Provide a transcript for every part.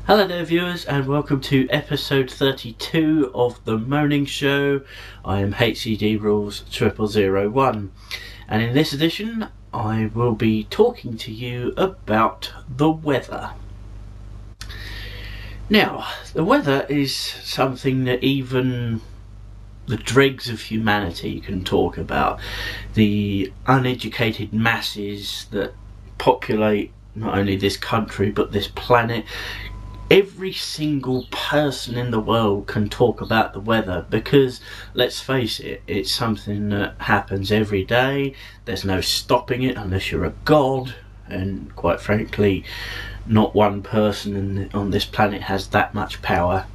Hello there viewers, and welcome to episode 32 of the Moaning Show. I am HCD Rules 0001, and in this edition I will be talking to you about the weather. Now, the weather is something that even the dregs of humanity can talk about. The uneducated masses that populate not only this country but this planet. Every single person in the world can talk about the weather because, let's face it, it's something that happens every day. There's no stopping it unless you're a god, and quite frankly, not one person on this planet has that much power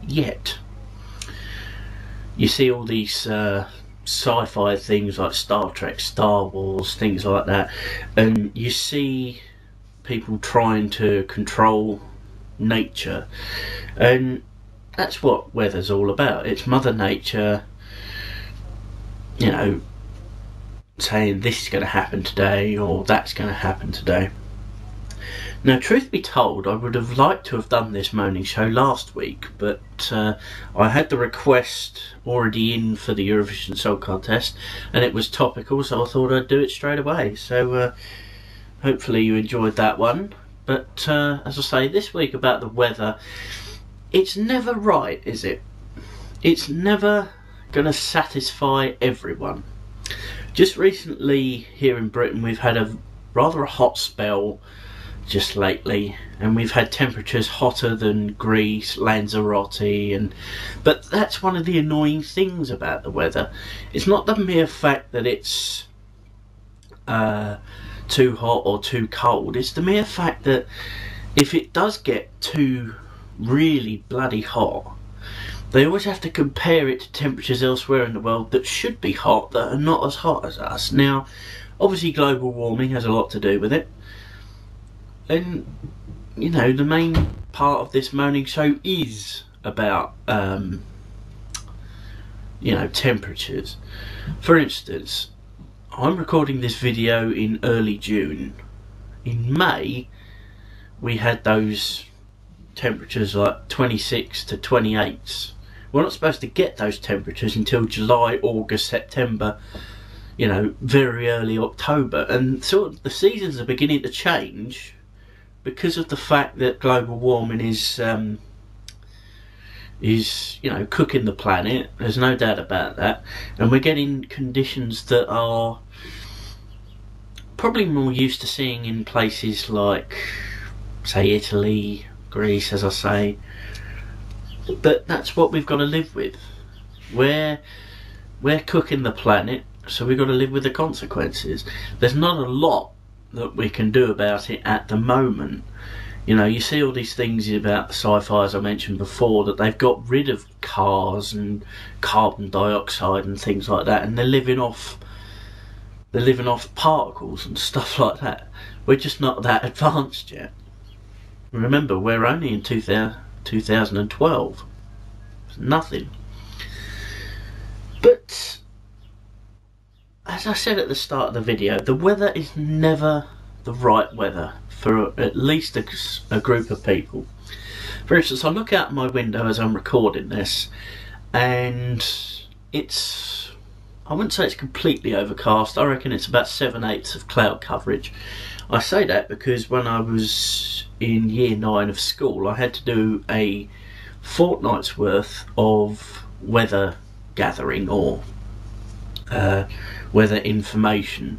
yet. You see all these sci-fi things like Star Trek, Star Wars, things like that, and you see people trying to control nature, and that's what weather's all about. It's Mother Nature, you know, saying this is going to happen today or that's going to happen today. Now, truth be told, I would have liked to have done this Moaning Show last week, but I had the request already in for the Eurovision Song Contest and it was topical, so I thought I'd do it straight away. So hopefully you enjoyed that one. But as I say, this week about the weather, it's never right, is it? It's never going to satisfy everyone. Just recently here in Britain we've had a rather hot spell just lately, and we've had temperatures hotter than Greece, Lanzarote, but that's one of the annoying things about the weather. It's not the mere fact that it's too hot or too cold. It's the mere fact that if it does get too really bloody hot, they always have to compare it to temperatures elsewhere in the world that should be hot that are not as hot as us. Now, obviously global warming has a lot to do with it, and you know, the main part of this Moaning Show is about you know, temperatures. For instance, I'm recording this video in early June. In May, we had those temperatures like 26 to 28. We're not supposed to get those temperatures until July, August, September, you know, very early October. And sort of the seasons are beginning to change because of the fact that global warming is you know, cooking the planet. There's no doubt about that, and we're getting conditions that are probably more used to seeing in places like, say, Italy, Greece, as I say. But that's what we've got to live with. We're cooking the planet, so we've got to live with the consequences. There's not a lot that we can do about it at the moment. You know, you see all these things about sci-fi, as I mentioned before, that they've got rid of cars and carbon dioxide and things like that, and they're living off particles and stuff like that. We're just not that advanced yet. Remember, we're only in 2012. It's nothing. But as I said at the start of the video, the weather is never the right weather for at least a group of people. For instance, I look out my window as I'm recording this, and it's, I wouldn't say it's completely overcast. I reckon it's about 7/8 of cloud coverage. I say that because when I was in year 9 of school, I had to do a fortnight's worth of weather gathering or weather information,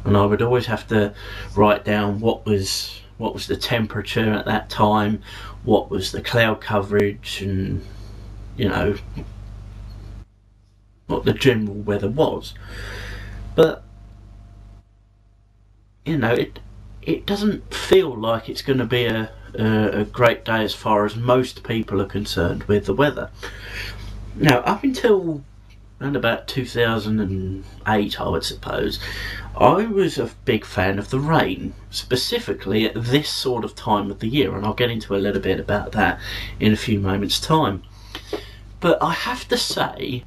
and I would always have to write down what was the temperature at that time, what was the cloud coverage, and you know, what the general weather was. But you know, it doesn't feel like it's going to be a great day as far as most people are concerned with the weather. Now, up until around about 2008, I would suppose, I was a big fan of the rain, specifically at this sort of time of the year, and I'll get into a little bit about that in a few moments' time. But I have to say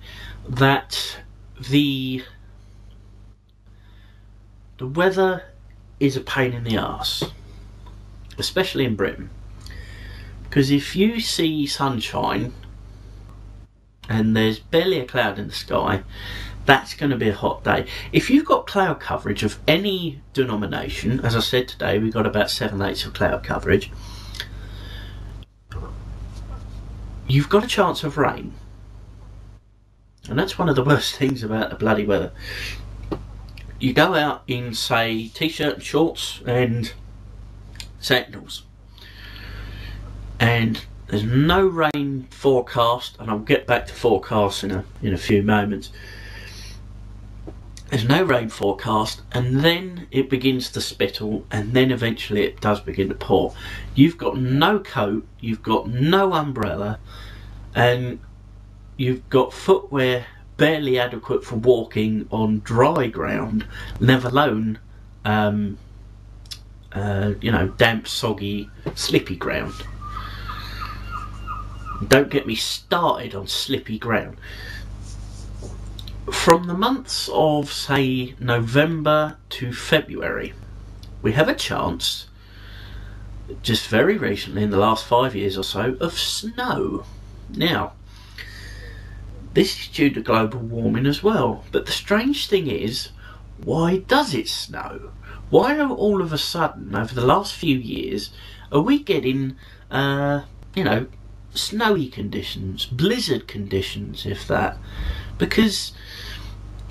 that the weather is a pain in the arse, especially in Britain. Because if you see sunshine and there's barely a cloud in the sky, that's going to be a hot day. If you've got cloud coverage of any denomination, as I said today, we've got about 7/8 of cloud coverage, you've got a chance of rain. And that's one of the worst things about the bloody weather. You go out in, say, t-shirt and shorts and sandals, and there's no rain forecast, and I'll get back to forecasts in a few moments. There's no rain forecast, and then it begins to spittle, and then eventually it does begin to pour. You've got no coat, you've got no umbrella, and you've got footwear barely adequate for walking on dry ground, let alone damp, soggy, slippy ground. Don't get me started on slippy ground. From the months of, say, November to February, we have a chance, just very recently in the last 5 years or so, of snow. Now, this is due to global warming as well, but the strange thing is, why does it snow? Why are all of a sudden, over the last few years, are we getting, snowy conditions, blizzard conditions, if that? Because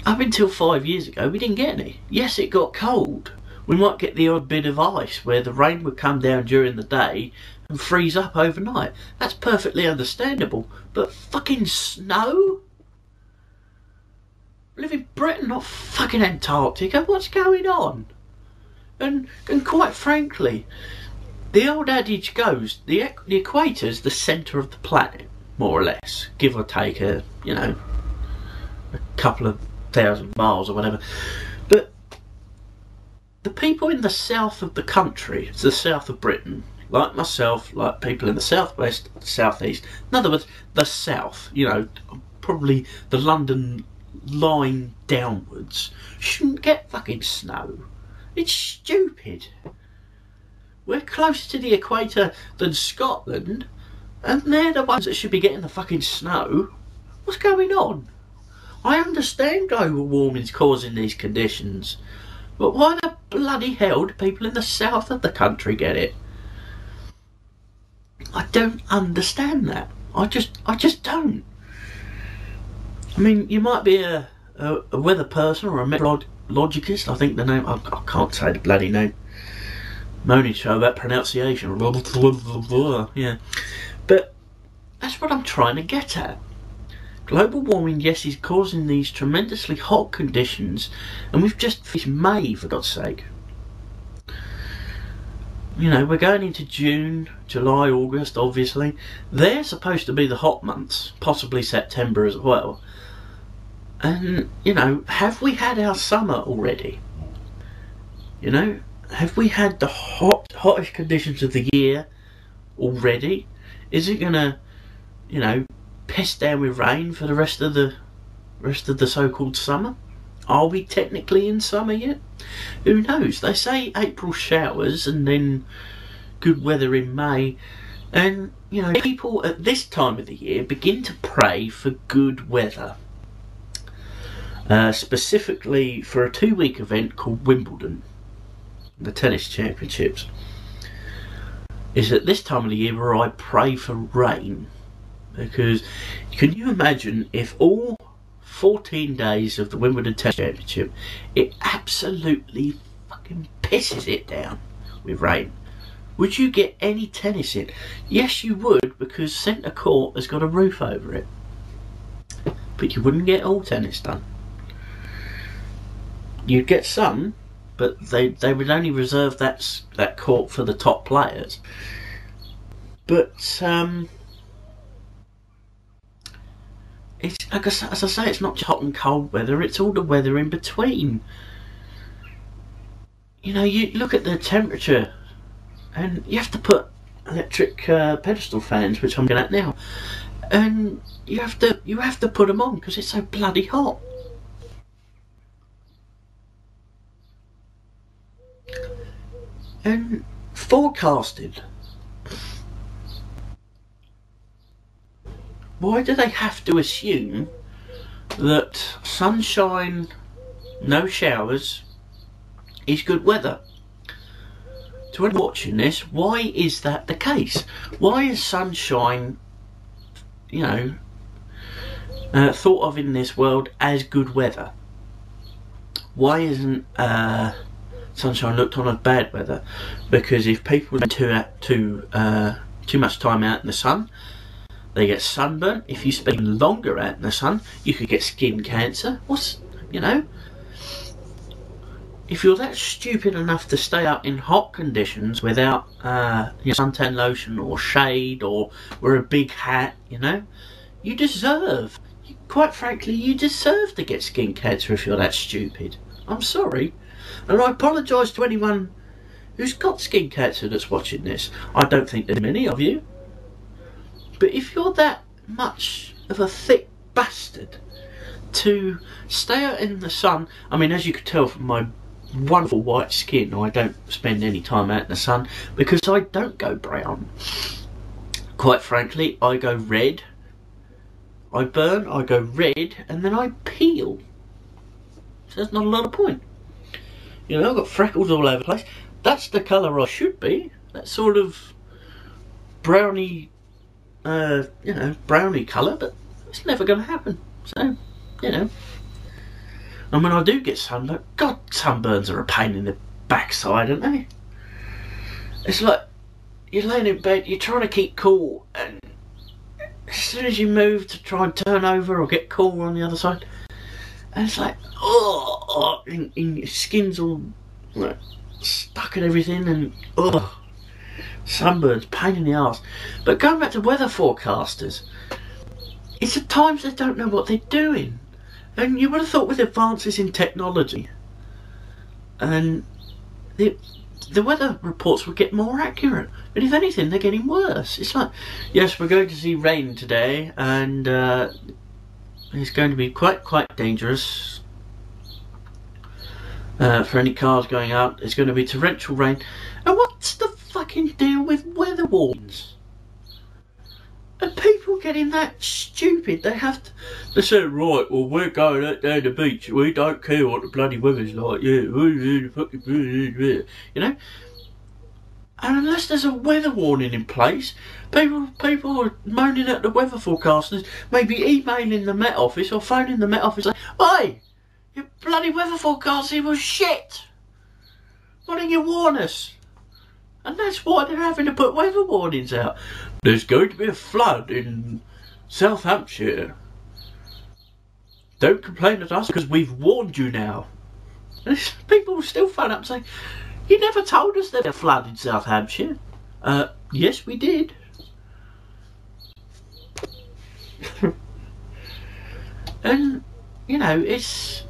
up until 5 years ago, we didn't get any. Yes, it got cold. We might get the odd bit of ice where the rain would come down during the day and freeze up overnight. That's perfectly understandable. But fucking snow? We live in Britain, not fucking Antarctica. What's going on? And quite frankly, the old adage goes, the equator's the centre of the planet, more or less, give or take a couple of thousand miles or whatever. But the people in the south of the country, the south of Britain, like myself, like people in the southwest, southeast, in other words, the south, probably the London line downwards, shouldn't get fucking snow. It's stupid. We're closer to the equator than Scotland, and they're the ones that should be getting the fucking snow. What's going on? I understand global warming's causing these conditions, but why the bloody hell do people in the south of the country get it? I don't understand that. I just don't. I mean, you might be a weather person or a meteorologist. I think the name, I can't say the bloody name. Moaning Show about pronunciation. Yeah. But that's what I'm trying to get at. Global warming, yes, is causing these tremendously hot conditions, and we've just finished May, for God's sake. We're going into June, July, August, obviously. They're supposed to be the hot months, possibly September as well. And, have we had our summer already? Have we had the hottest conditions of the year already? Is it gonna, piss down with rain for the rest of the so-called summer? Are we technically in summer yet? Who knows? They say April showers and then good weather in May, and people at this time of the year begin to pray for good weather. Specifically for a 2-week event called Wimbledon, the tennis championships. Is at this time of the year where I pray for rain, because can you imagine if all 14 days of the Wimbledon tennis championship it absolutely fucking pisses it down with rain? Would you get any tennis in? Yes, you would, because centre court has got a roof over it, but you wouldn't get all tennis done. You'd get some, but they would only reserve that court for the top players. But it's as I say, it's not just hot and cold weather; it's all the weather in between. You look at the temperature, and you have to put electric pedestal fans, which I'm going at now, and you have to put them on because it's so bloody hot. And forecasted why do they have to assume that sunshine, no showers, is good weather? To anyone watching this, why is that the case? Why is sunshine, you know, thought of in this world as good weather? Why isn't sunshine looked on as bad weather? Because if people spend too much time out in the sun, they get sunburn. If you spend longer out in the sun, you could get skin cancer. You know, if you're that stupid enough to stay out in hot conditions without suntan lotion or shade or wear a big hat, you know, you deserve, quite frankly, you deserve to get skin cancer if you're that stupid. I'm sorry. And I apologise to anyone who's got skin cancer that's watching this. I don't think there's many of you. But if you're that much of a thick bastard to stay out in the sun, I mean, as you can tell from my wonderful white skin, I don't spend any time out in the sun because I don't go brown. Quite frankly, I go red. I burn, I go red, and then I peel. So there's not a lot of point. You know, I've got freckles all over the place. That's the colour I should be. That sort of browny, you know, browny colour, but it's never going to happen. So, you know. And when I do get sunburned, God, sunburns are a pain in the backside, aren't they? It's like, you're laying in bed, you're trying to keep cool, and as soon as you move to try and turn over or get cool on the other side, and it's like, and your skin's all like, stuck and everything, and sunburns, pain in the arse. But going back to weather forecasters, it's at times they don't know what they're doing. And you would have thought with advances in technology, and the weather reports would get more accurate. But if anything, they're getting worse. It's like, yes, we're going to see rain today, and it's going to be quite dangerous for any cars going out. It's going to be torrential rain. And what's the fucking deal with weather warnings? And people getting that stupid, they have to, they say, right, well, we're going out down the beach, we don't care what the bloody weather's like, yeah, you know? And unless there's a weather warning in place, people are moaning at the weather forecasters, maybe emailing the Met Office or phoning the Met Office, like, oi, your bloody weather forecasting was shit! Why didn't you warn us? And that's why they're having to put weather warnings out. There's going to be a flood in South Hampshire. Don't complain at us because we've warned you now. And people will still phone up and say, you never told us there'd be a flood in South Hampshire. Yes, we did. And, you know, it's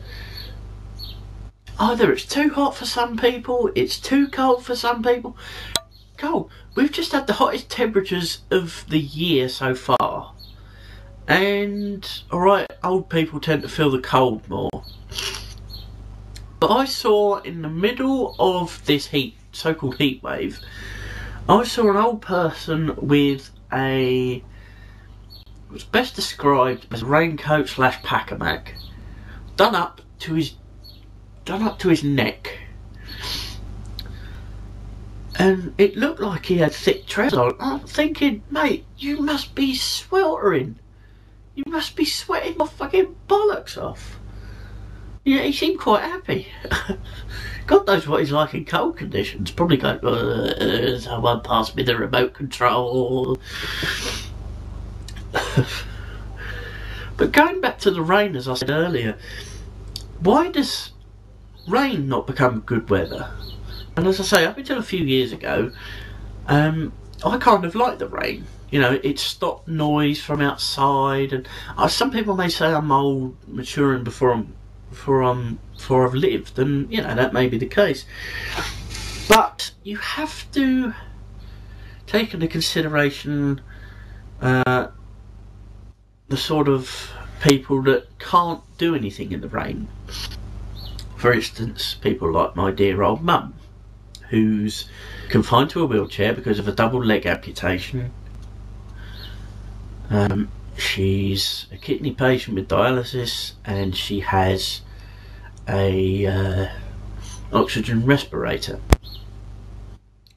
either it's too hot for some people, it's too cold for some people. Cold. We've just had the hottest temperatures of the year so far. And, alright, old people tend to feel the cold more. But I saw in the middle of this so-called heat wave, I saw an old person with it was best described as a raincoat / pack-a-mac, done up to his neck, and it looked like he had thick trousers on. I'm thinking, mate, you must be sweltering, you must be sweating your fucking bollocks off. Yeah, he seemed quite happy. God knows what he's like in cold conditions. Probably going, someone pass me the remote control. But going back to the rain, as I said earlier, why does rain not become good weather? And as I say, up until a few years ago, I kind of liked the rain. You know, it stopped noise from outside, and some people may say I'm old, maturing before I've lived, and you know that may be the case. But you have to take into consideration the sort of people that can't do anything in the rain. For instance, people like my dear old mum, who's confined to a wheelchair because of a double leg amputation. she's a kidney patient with dialysis, and she has a oxygen respirator.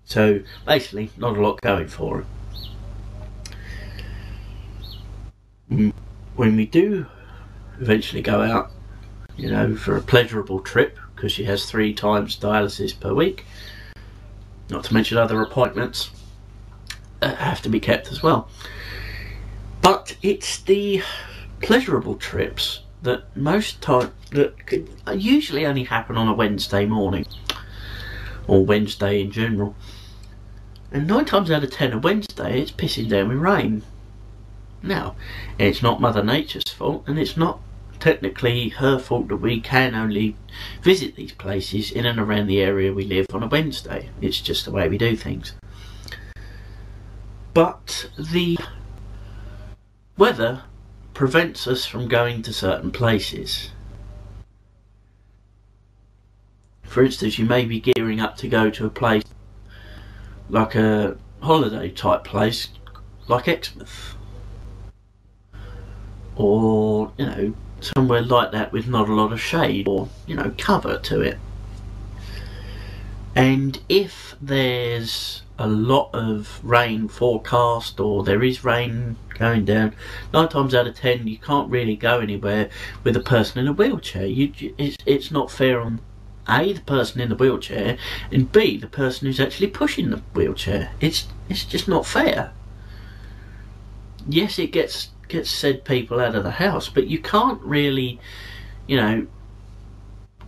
So basically not a lot going for her. When we do eventually go out, you know, for a pleasurable trip, because she has 3 times dialysis per week, not to mention other appointments that have to be kept as well. But it's the pleasurable trips that most time that could usually only happen on a Wednesday morning, or Wednesday in general. And 9 times out of 10 a Wednesday it's pissing down with rain. Now, it's not Mother Nature's fault, and it's not technically her fault that we can only visit these places in and around the area we live on a Wednesday. It's just the way we do things. But the weather prevents us from going to certain places. For instance, you may be gearing up to go to a place like a holiday type place like Exmouth, or, you know, somewhere like that with not a lot of shade or, you know, cover to it. And if there's a lot of rain forecast, or there is rain going down, 9 times out of 10 you can't really go anywhere with a person in a wheelchair. It's not fair on A, the person in the wheelchair, and B, the person who's actually pushing the wheelchair. It's just not fair. Yes, it gets said people out of the house, but you can't really, you know,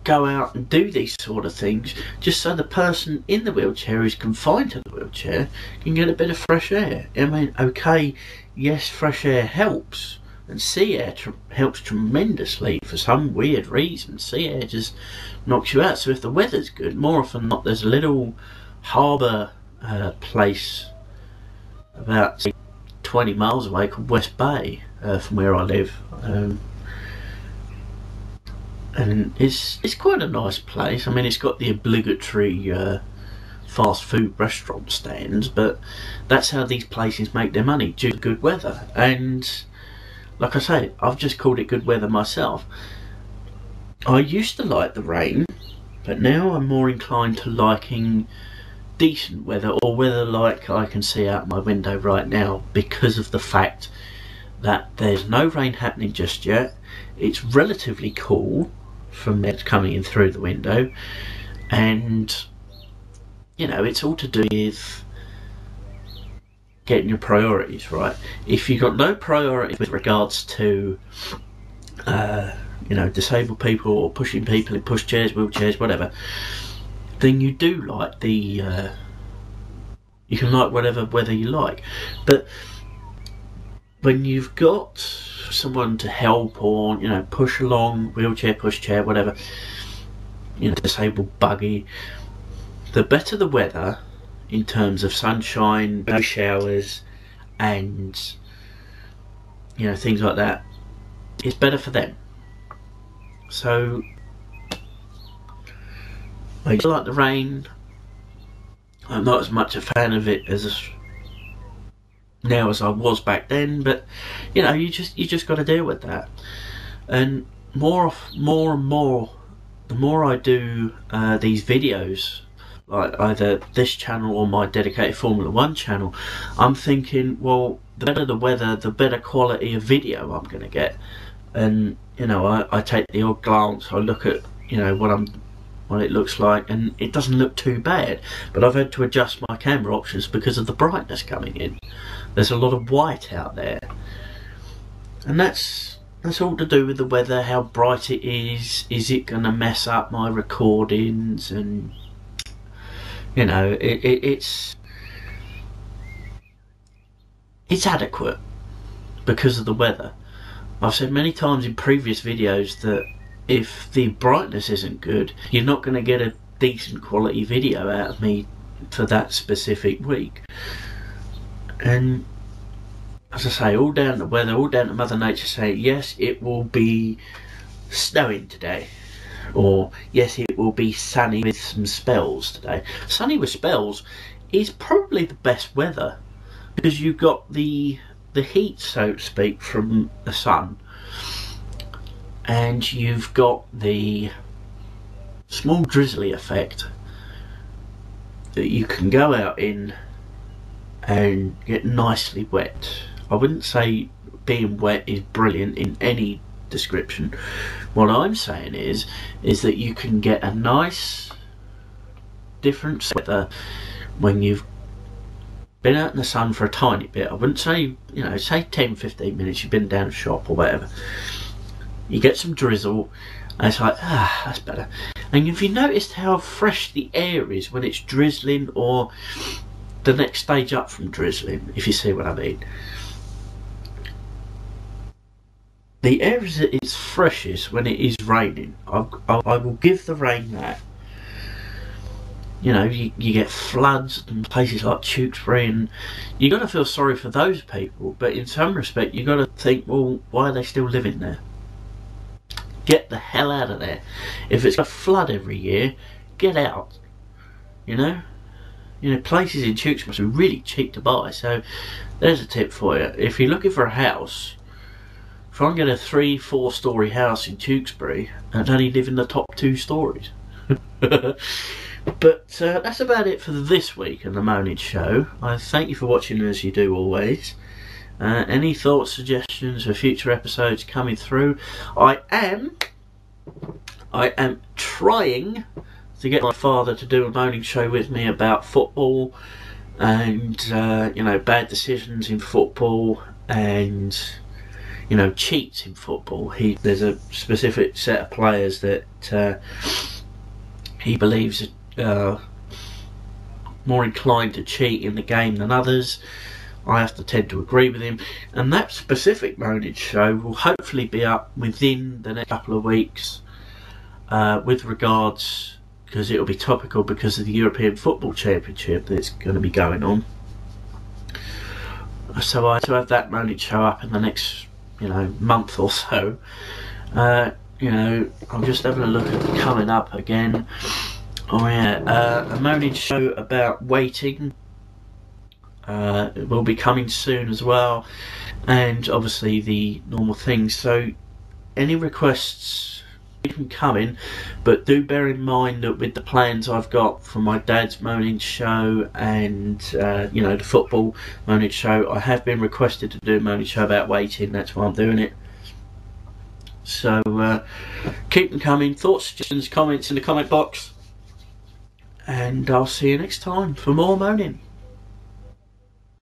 go out and do these sort of things just so the person in the wheelchair who's confined to the wheelchair can get a bit of fresh air. I mean, okay, yes, fresh air helps, and sea air helps tremendously. For some weird reason, sea air just knocks you out. So if the weather's good, more often than not, there's a little harbour place about, say, 20 miles away called West Bay from where I live, and it's quite a nice place. I mean, it's got the obligatory fast food restaurant stands, but that's how these places make their money, due to good weather. And like I say, I've just called it good weather myself. I used to like the rain, but now I'm more inclined to liking decent weather, or weather like I can see out my window right now, because of the fact that there's no rain happening just yet. It's relatively cool from it's coming in through the window, and, you know, it's all to do with getting your priorities right. If you've got no priorities with regards to you know, disabled people or pushing people in pushchairs, wheelchairs, whatever, then you do like the you can like whatever weather you like. But when you've got someone to help, or, you know, push along, wheelchair, pushchair, whatever, you know, disabled buggy, the better the weather in terms of sunshine, no showers, and, you know, things like that, it's better for them. So I do like the rain. I'm not as much a fan of it as now as I was back then, but, you know, you just got to deal with that. And more and more, the more I do these videos, like either this channel or my dedicated Formula 1 channel, I'm thinking, well, the better the weather, the better quality of video I'm going to get. And, you know, I take the odd glance, I look at, you know, what it looks like, and it doesn't look too bad, but I've had to adjust my camera options because of the brightness coming in. There's a lot of white out there, and that's all to do with the weather, how bright it is it going to mess up my recordings, and, you know, it's adequate because of the weather. I've said many times in previous videos that if the brightness isn't good, you're not going to get a decent quality video out of me for that specific week. And as I say, all down to weather, all down to Mother Nature saying, yes, it will be snowing today, or yes, it will be sunny with some spells today. Sunny with spells is probably the best weather, because you've got the the heat, so to speak, from the sun, and you've got the small drizzly effect that you can go out in and get nicely wet. I wouldn't say being wet is brilliant in any description. What I'm saying is that you can get a nice different weather when you've been out in the sun for a tiny bit. I wouldn't say, you know, say 10-15 minutes, you've been down a shop or whatever. You get some drizzle and it's like, that's better. And have you noticed how fresh the air is when it's drizzling, or the next stage up from drizzling, if you see what I mean? The air is at its freshest when it is raining. I will give the rain that. You know, you get floods in places like Tewkesbury, and you got to feel sorry for those people, but in some respect you got to think, well, why are they still living there? Get the hell out of there. If it's a flood every year, get out. You know, places in Tewkesbury must be really cheap to buy. So there's a tip for you. If you're looking for a house, try and get a 3-4 story house in Tewkesbury and only live in the top 2 stories. But that's about it for this week in the Moaning Show. I thank you for watching, as you do always. Any thoughts, suggestions for future episodes coming through? I am trying to get my father to do a Moaning Show with me about football and you know, bad decisions in football and, you know, cheats in football. There's a specific set of players that he believes more inclined to cheat in the game than others. I have to tend to agree with him, and that specific Moaning Show will hopefully be up within the next couple of weeks, with regards, because it'll be topical because of the European Football Championship that's going to be going on. So I to have that Moaning Show up in the next, you know, month or so. You know, I'm just having a look at the coming up again. Oh yeah, a Moaning Show about waiting will be coming soon as well, and obviously the normal things. So any requests, you can come in, but do bear in mind that with the plans I've got for my dad's Moaning Show and you know, the football Moaning Show, I have been requested to do a Moaning Show about waiting. That's why I'm doing it. So keep them coming. Thoughts, suggestions, comments in the comment box, and I'll see you next time for more moaning.